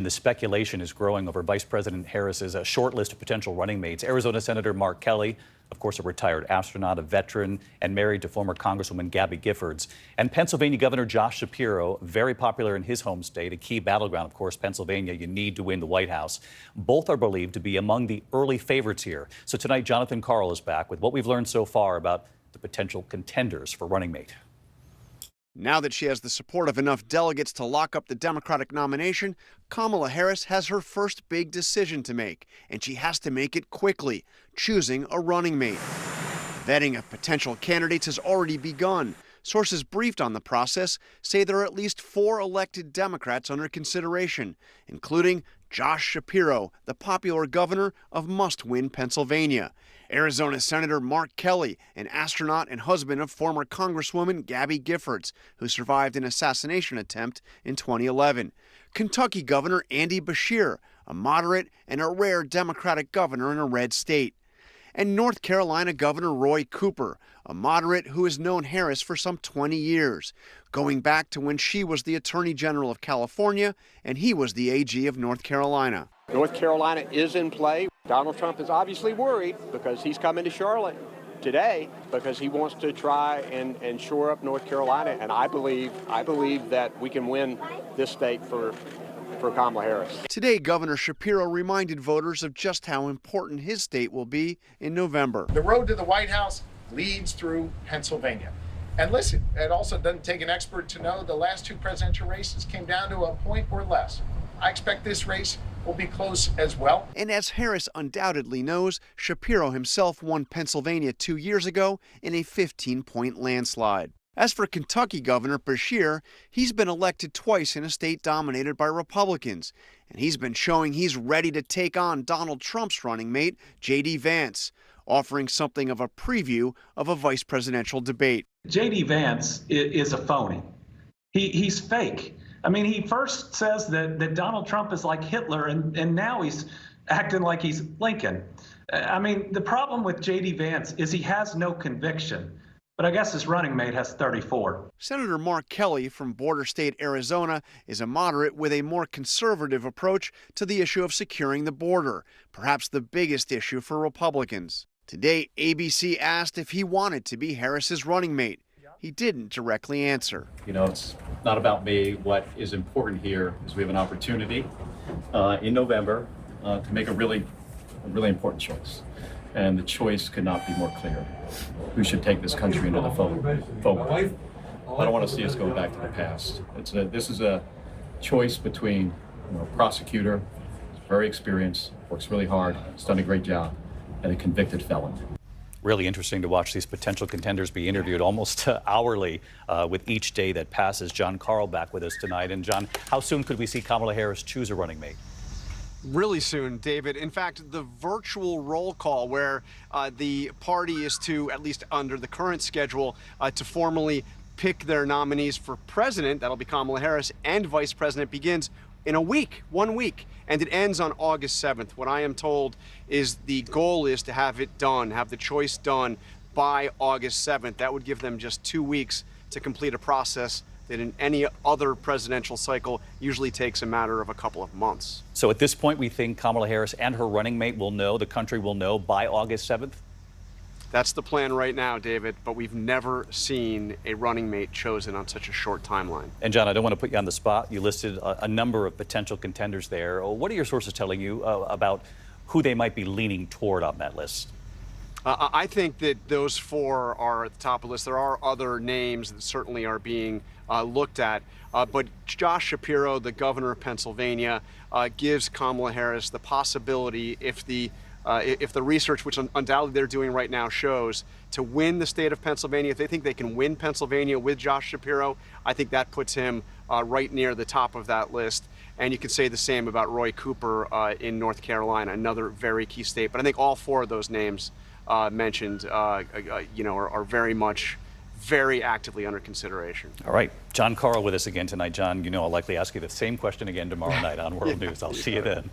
The speculation is growing over Vice President Harris's short list of potential running mates. Arizona Senator Mark Kelly, of course, a retired astronaut, a veteran, and married to former Congresswoman Gabby Giffords. And Pennsylvania Governor Josh Shapiro, very popular in his home state, a key battleground, of course, Pennsylvania. You need to win the White House. Both are believed to be among the early favorites here. So tonight, Jon Karl is back with what we've learned so far about the potential contenders for running mate. Now that she has the support of enough delegates to lock up the Democratic nomination, Kamala Harris has her first big decision to make, and she has to make it quickly, choosing a running mate. Vetting of potential candidates has already begun. Sources briefed on the process say there are at least 4 elected Democrats under consideration, including Josh Shapiro, the popular governor of must-win Pennsylvania, Arizona Senator Mark Kelly, an astronaut and husband of former Congresswoman Gabby Giffords, who survived an assassination attempt in 2011, Kentucky Governor Andy Beshear, a moderate and a rare Democratic governor in a red state, and North Carolina Governor Roy Cooper, a moderate who has known Harris for some 20 years, going back to when she was the Attorney General of California and he was the AG of North Carolina. North Carolina is in play. Donald Trump is obviously worried because he's coming to Charlotte today because he wants to try and shore up North Carolina, and I believe that we can win this state for Kamala Harris. Today, Governor Shapiro reminded voters of just how important his state will be in November. The road to the White House leads through Pennsylvania. And listen, it also doesn't take an expert to know the last 2 presidential races came down to a point or less. I expect this race will be close as well. And as Harris undoubtedly knows, Shapiro himself won Pennsylvania 2 years ago in a 15-point landslide. As for Kentucky Governor Beshear, he's been elected twice in a state dominated by Republicans, and he's been showing he's ready to take on Donald Trump's running mate, J.D. Vance, offering something of a preview of a vice presidential debate. J.D. Vance is a phony. He's fake. I mean, he first says that Donald Trump is like Hitler, and now he's acting like he's Lincoln. I mean, the problem with J.D. Vance is he has no conviction. But I guess his running mate has 34. Senator Mark Kelly from border state Arizona is a moderate with a more conservative approach to the issue of securing the border, perhaps the biggest issue for Republicans. Today, ABC asked if he wanted to be Harris's running mate. He didn't directly answer. You know, it's not about me. What is important here is we have an opportunity in November to make a really important choice. And the choice could not be more clear. Who should take this country into the forward? I don't want to see us go back to the past. This is a choice between a prosecutor, who's very experienced, works really hard, has done a great job, and a convicted felon. Really interesting to watch these potential contenders be interviewed almost hourly with each day that passes. Jon Karl back with us tonight. And Jon, how soon could we see Kamala Harris choose a running mate? Really soon, David. In fact, the virtual roll call where the party is to, at least under the current schedule, to formally pick their nominees for president, that'll be Kamala Harris, and vice president, begins in a week, 1 week, and it ends on August 7th. What I am told is the goal is to have it done, have the choice done by August 7th. That would give them just 2 weeks to complete a process that in any other presidential cycle usually takes a matter of a couple of months. So at this point, we think Kamala Harris and her running mate will know, the country will know by August 7th? That's the plan right now, David, but we've never seen a running mate chosen on such a short timeline. And Jon, I don't want to put you on the spot. You listed a number of potential contenders there. What are your sources telling you about who they might be leaning toward on that list? I think that those 4 are at the top of the list. There are other names that certainly are being looked at, but Josh Shapiro, the governor of Pennsylvania, gives Kamala Harris the possibility, if the research, which undoubtedly they're doing right now, shows to win the state of Pennsylvania, if they think they can win Pennsylvania with Josh Shapiro, I think that puts him right near the top of that list. And you could say the same about Roy Cooper in North Carolina, another very key state. But I think all 4 of those names mentioned, are very actively under consideration. All right. Jon Karl with us again tonight. Jon, I'll likely ask you the same question again tomorrow night on World News. I'll see you then.